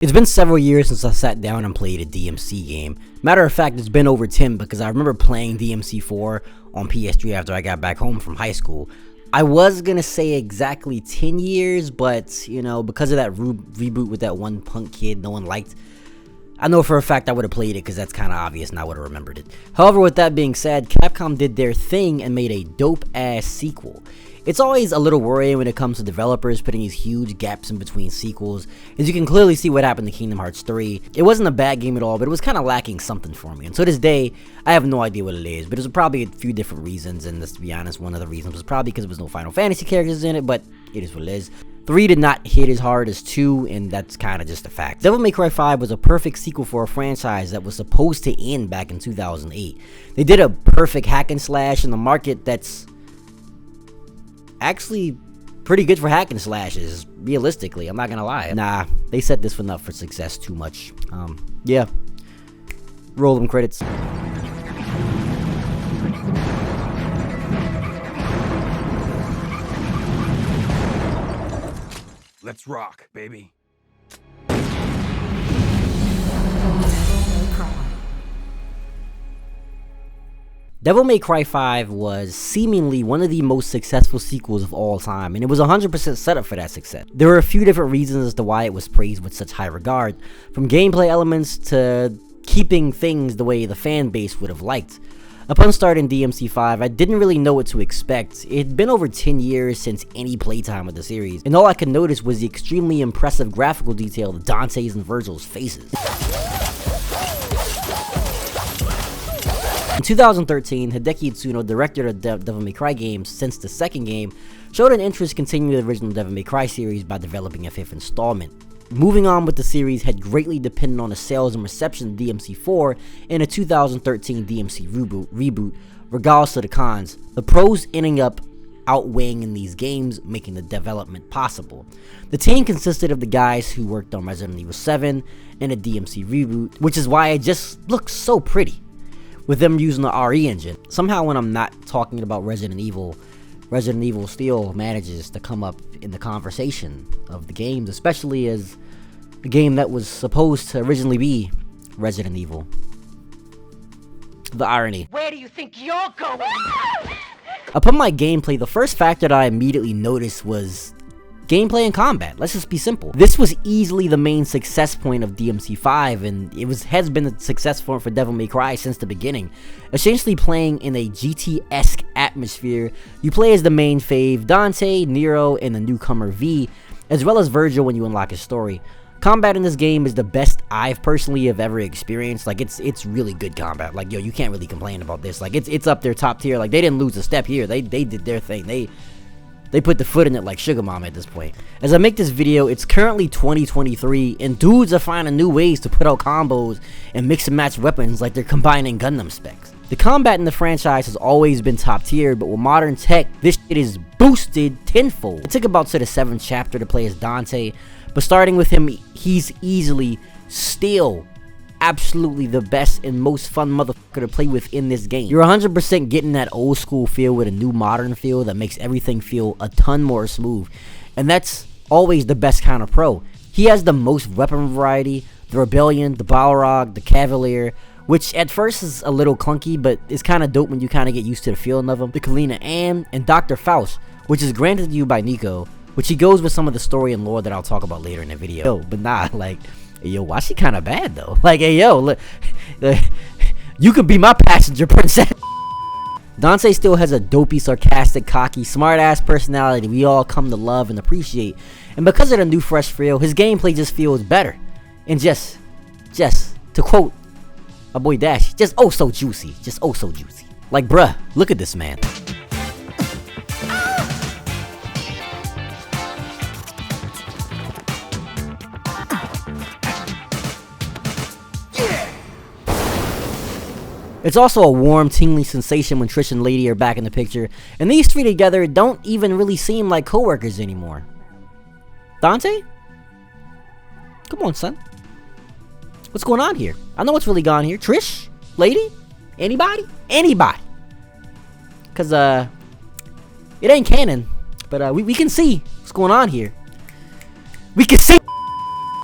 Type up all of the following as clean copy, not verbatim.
It's been several years since I sat down and played a DMC game. Matter of fact, it's been over 10 because I remember playing DMC4 on PS3 after I got back home from high school. I was gonna say exactly 10 years, but you know, because of that reboot with that one punk kid no one liked, I know for a fact I would have played it because that's kind of obvious and I would have remembered it. However, with that being said, Capcom did their thing and made a dope-ass sequel. It's always a little worrying when it comes to developers putting these huge gaps in between sequels, as you can clearly see what happened to Kingdom Hearts 3. It wasn't a bad game at all, but it was kind of lacking something for me. And to this day, I have no idea what it is, but there's probably a few different reasons, and let's be honest, one of the reasons was probably because there was no Final Fantasy characters in it, but it is what it is. 3 did not hit as hard as 2, and that's kind of just a fact. Devil May Cry 5 was a perfect sequel for a franchise that was supposed to end back in 2008. They did a perfect hack and slash in the market that's actually pretty good for hack and slashes, realistically, I'm not gonna lie. Nah, they set this one up for success too much. Yeah. Roll them credits. Let's rock, baby. Devil May Cry 5 was seemingly one of the most successful sequels of all time, and it was 100% set up for that success. There were a few different reasons as to why it was praised with such high regard, from gameplay elements to keeping things the way the fan base would have liked. Upon starting DMC5, I didn't really know what to expect. It had been over 10 years since any playtime with the series, and all I could notice was the extremely impressive graphical detail of Dante's and Virgil's faces. In 2013, Hideki Itsuno, director of Devil May Cry games since the second game, showed an interest continuing the original Devil May Cry series by developing a 5th installment. Moving on with the series had greatly depended on the sales and reception of DMC4 and a 2013 DMC reboot, regardless of the cons. The pros ending up outweighing in these games, making the development possible. The team consisted of the guys who worked on Resident Evil 7 and a DMC reboot, which is why it just looks so pretty, with them using the RE engine. Somehow when I'm not talking about Resident Evil still manages to come up in the conversation of the games, especially as a game that was supposed to originally be Resident Evil. The irony. Where do you think you're going? Upon my gameplay, the first factor that I immediately noticed was gameplay and combat. Let's just be simple. This was easily the main success point of DMC5, and it has been a success for Devil May Cry since the beginning. Essentially playing in a GT-esque atmosphere, you play as the main fave, Dante, Nero, and the newcomer V, as well as Virgil when you unlock his story. Combat in this game is the best I've personally have ever experienced. Like, it's really good combat. Like, yo, you can't really complain about this. Like, it's up there top tier. Like, they didn't lose a step here. They did their thing. They put the foot in it like Sugar Mama at this point. As I make this video, it's currently 2023, and dudes are finding new ways to put out combos and mix and match weapons like they're combining Gundam specs. The combat in the franchise has always been top tier, but with modern tech, this shit is boosted tenfold. It took about to the 7th chapter to play as Dante, but starting with him, he's easily still absolutely the best and most fun motherfucker to play with in this game. You're 100% getting that old school feel with a new modern feel that makes everything feel a ton more smooth, and that's always the best kind of pro. He has the most weapon variety, the Rebellion, the Balrog, the Cavalier, which at first is a little clunky, but it's kind of dope when you kind of get used to the feeling of them, the Kalina Ann, and Dr. Faust, which is granted to you by Nico, which he goes with some of the story and lore that I'll talk about later in the video. Yo, but nah, like, yo, why she kind of bad though? Like, hey, yo, look, you could be my passenger princess. Dante still has a dopey, sarcastic, cocky, smart-ass personality we all come to love and appreciate, and because of the new fresh feel, his gameplay just feels better, and just to quote my boy Dash, just oh so juicy, just oh so juicy. Like, bruh, look at this man. It's also a warm, tingling sensation when Trish and Lady are back in the picture, and these three together don't even really seem like co-workers anymore. Dante? Come on, son. What's going on here? I know what's really gone here. Trish? Lady? Anybody? Anybody. Because, it ain't canon, but we can see what's going on here. We can see.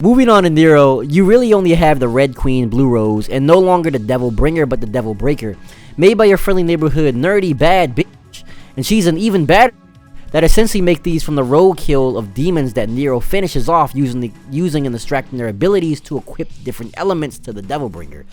Moving on to Nero, you really only have the Red Queen, Blue Rose, and no longer the Devil Bringer, but the Devil Breaker, made by your friendly neighborhood nerdy bad bitch. And she's an even badder that essentially make these from the roadkill of demons that Nero finishes off using and distracting their abilities to equip different elements to the Devil Bringer.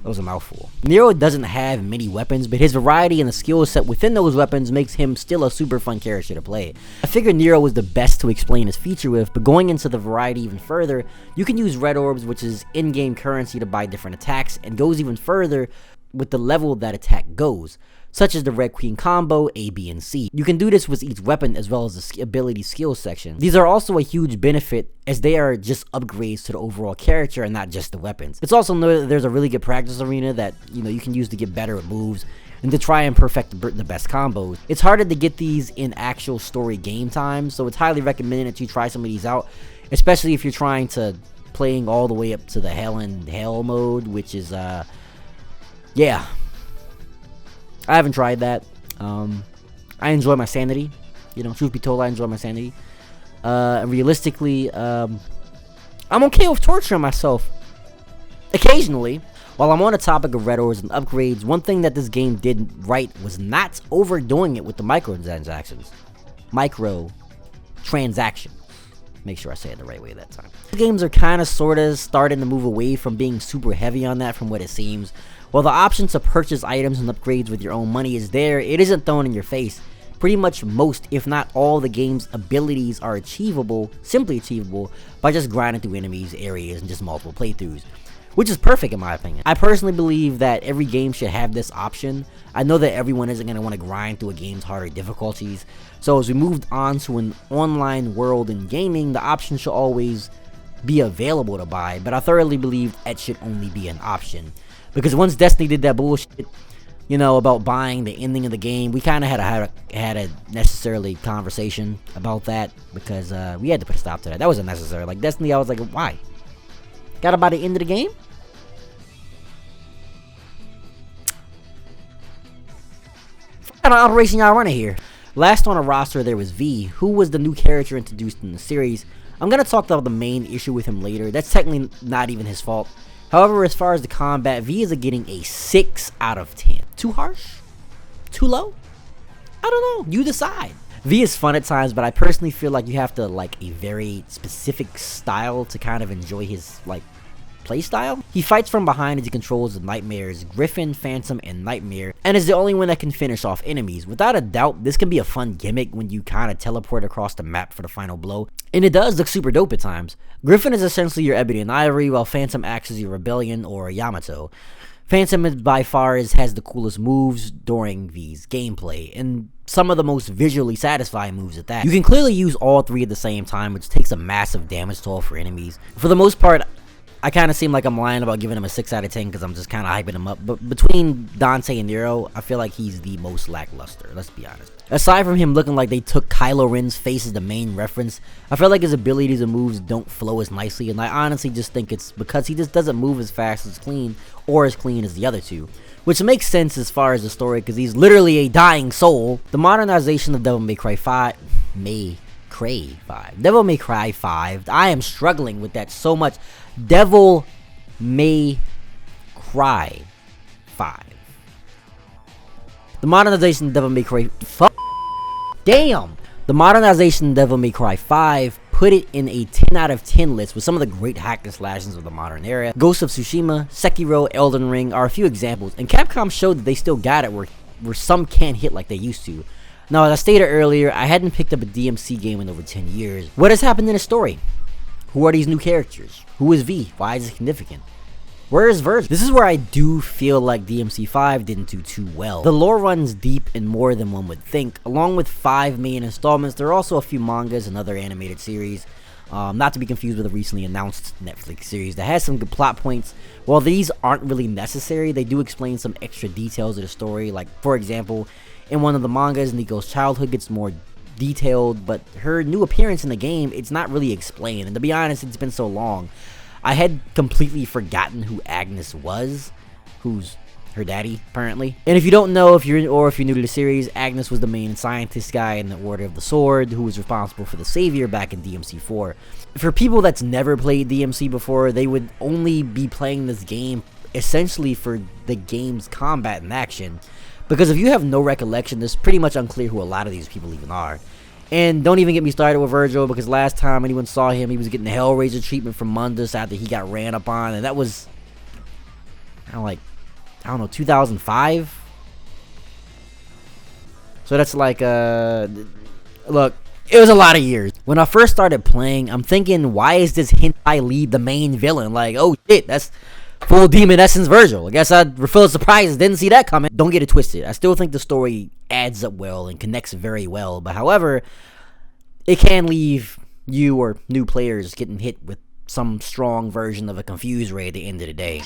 That was a mouthful. Nero doesn't have many weapons, but his variety and the skill set within those weapons makes him still a super fun character to play. I figured Nero was the best to explain his feature with, but going into the variety even further, you can use red orbs, which is in-game currency, to buy different attacks, and goes even further with the level that attack goes, such as the Red Queen combo, A, B, and C. You can do this with each weapon as well as the ability skill section. These are also a huge benefit as they are just upgrades to the overall character and not just the weapons. It's also noted that there's a really good practice arena that you can use to get better at moves and to try and perfect the best combos. It's harder to get these in actual story game time, so it's highly recommended that you try some of these out, especially if you're trying to playing all the way up to the Hell in Hell mode, which is yeah. I haven't tried that. I enjoy my sanity. Truth be told, I enjoy my sanity. And realistically, I'm okay with torturing myself occasionally. While I'm on the topic of red orbs and upgrades, one thing that this game did right was not overdoing it with the microtransactions. Make sure I say it the right way that time. The games are kind of sorta starting to move away from being super heavy on that from what it seems. While the option to purchase items and upgrades with your own money is there, it isn't thrown in your face. Pretty much most, if not all, the game's abilities are simply achievable, by just grinding through enemies, areas, and just multiple playthroughs. Which is perfect in my opinion. I personally believe that every game should have this option. I know that everyone isn't going to want to grind through a game's harder difficulties. So as we moved on to an online world in gaming, the option should always be available to buy. But I thoroughly believe it should only be an option. Because once Destiny did that bullshit, about buying the ending of the game, we kind of had a necessarily conversation about that. Because we had to put a stop to that. That wasn't necessary. Like Destiny, I was like, why? Gotta buy the end of the game? What kind of operation y'all running here? Last on the roster there was V, who was the new character introduced in the series. I'm gonna talk about the main issue with him later. That's technically not even his fault. However, as far as the combat, V is getting a 6 out of 10. Too harsh? Too low? I don't know. You decide. V is fun at times, but I personally feel like you have to like a very specific style to kind of enjoy his play style. He fights from behind as he controls the nightmares, Griffin, Phantom, and Nightmare, and is the only one that can finish off enemies. Without a doubt, this can be a fun gimmick when you kind of teleport across the map for the final blow, and it does look super dope at times. Griffin is essentially your Ebony and Ivory, while Phantom acts as your Rebellion or Yamato. Phantom is by far has the coolest moves during V's gameplay, and some of the most visually satisfying moves at that. You can clearly use all three at the same time, which takes a massive damage toll for enemies. For the most part, I kind of seem like I'm lying about giving him a 6 out of 10 because I'm just kind of hyping him up. But between Dante and Nero, I feel like he's the most lackluster, let's be honest. Aside from him looking like they took Kylo Ren's face as the main reference, I feel like his abilities and moves don't flow as nicely, and I honestly just think it's because he just doesn't move as fast as clean as the other two. Which makes sense as far as the story because he's literally a dying soul. The modernization of Devil May Cry 5... Devil May Cry 5. I am struggling with that so much. Devil May Cry 5. The modernization of Devil May Cry... Damn! The modernization of Devil May Cry 5 put it in a 10 out of 10 list with some of the great hack and slashes of the modern era. Ghost of Tsushima, Sekiro, Elden Ring are a few examples, and Capcom showed that they still got it where some can't hit like they used to. Now, as I stated earlier, I hadn't picked up a DMC game in over 10 years. What has happened in the story? Who are these new characters? Who is V? Why is it significant? Where is Verge? This is where I do feel like DMC 5 didn't do too well. The lore runs deep and more than one would think. Along with 5 main installments, there are also a few mangas and other animated series. Not to be confused with a recently announced Netflix series that has some good plot points. While these aren't really necessary, they do explain some extra details of the story. Like, for example, in one of the mangas, Nico's childhood gets more detailed, but her new appearance in the game, it's not really explained. And to be honest, it's been so long, I had completely forgotten who Agnes was, who's her daddy, apparently. And if you don't know, if you're new to the series, Agnes was the main scientist guy in the Order of the Sword, who was responsible for the Savior back in DMC4. For people that's never played DMC before, they would only be playing this game essentially for the game's combat and action, because if you have no recollection, it's pretty much unclear who a lot of these people even are. And don't even get me started with Virgil, because last time anyone saw him, he was getting the Hellraiser treatment from Mundus after he got ran up on, and that was, I don't know, 2005? So that's like, look, it was a lot of years. When I first started playing, I'm thinking, why is this hentai lead the main villain? Like, oh shit, that's full demon essence Virgil. I guess I'd refill surprises, didn't see that coming. Don't get it twisted. I still think the story adds up well and connects very well. But however, it can leave you or new players getting hit with some strong version of a confused ray at the end of the day.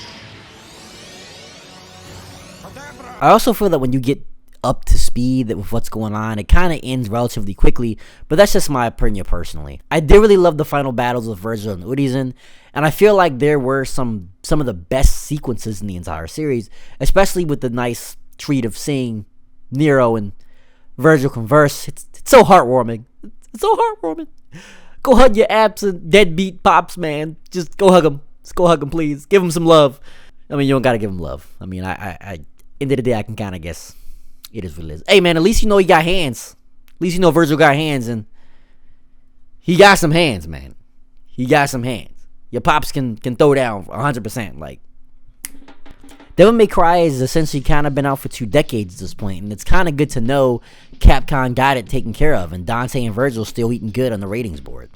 I also feel that when you get up to speed with what's going on, it kind of ends relatively quickly, but that's just my opinion personally. I did really love the final battles with Virgil and Urizen, and I feel like there were some of the best sequences in the entire series, especially with the nice treat of seeing Nero and Virgil converse. It's so heartwarming. It's so heartwarming. Go hug your absent deadbeat pops, man. Just go hug them. Just go hug them, please. Give them some love. I mean, you don't gotta give them love. I mean, I end of the day, I can kind of guess it is what it is. Hey, man, at least you know he got hands. At least you know Virgil got hands, and he got some hands, man. He got some hands. Your pops can throw down 100%. Like, Devil May Cry has essentially kind of been out for 2 decades at this point, and it's kind of good to know Capcom got it taken care of, and Dante and Virgil still eating good on the ratings board.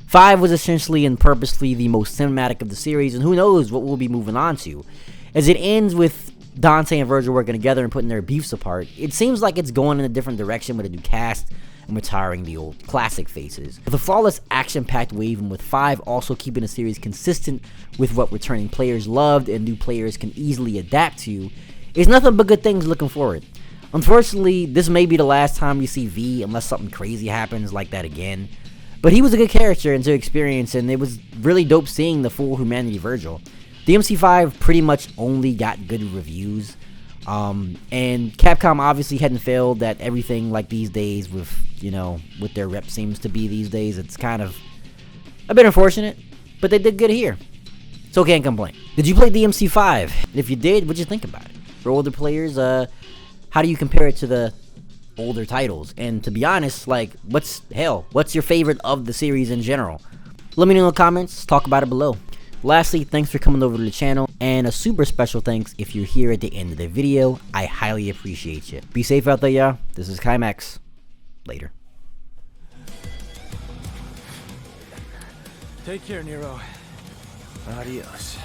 5 was essentially and purposely the most cinematic of the series, and who knows what we'll be moving on to. As it ends with Dante and Virgil working together and putting their beefs apart, it seems like it's going in a different direction with a new cast and retiring the old classic faces. With a flawless action-packed wave, and with 5 also keeping the series consistent with what returning players loved and new players can easily adapt to, it's nothing but good things looking forward. Unfortunately, this may be the last time we see V unless something crazy happens like that again. But he was a good character and to experience, and it was really dope seeing the full humanity Virgil. DMC5 pretty much only got good reviews, and Capcom obviously hadn't failed at everything like these days with, you know, what their rep seems to be these days. It's kind of a bit unfortunate, but they did good here, so can't complain. Did you play DMC5? If you did, what'd you think about it? For older players, how do you compare it to the older titles? And to be honest, like, what's your favorite of the series in general? Let me know in the comments, talk about it below. Lastly, thanks for coming over to the channel, and a super special thanks if you're here at the end of the video. I highly appreciate you. Be safe out there, y'all. This is Kymax. Later. Take care, Nero. Adios.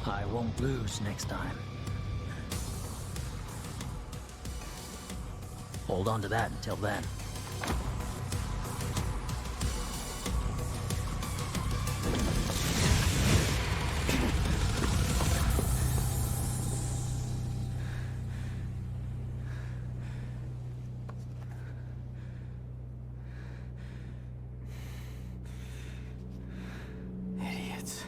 I won't lose next time. Hold on to that until then. Idiots.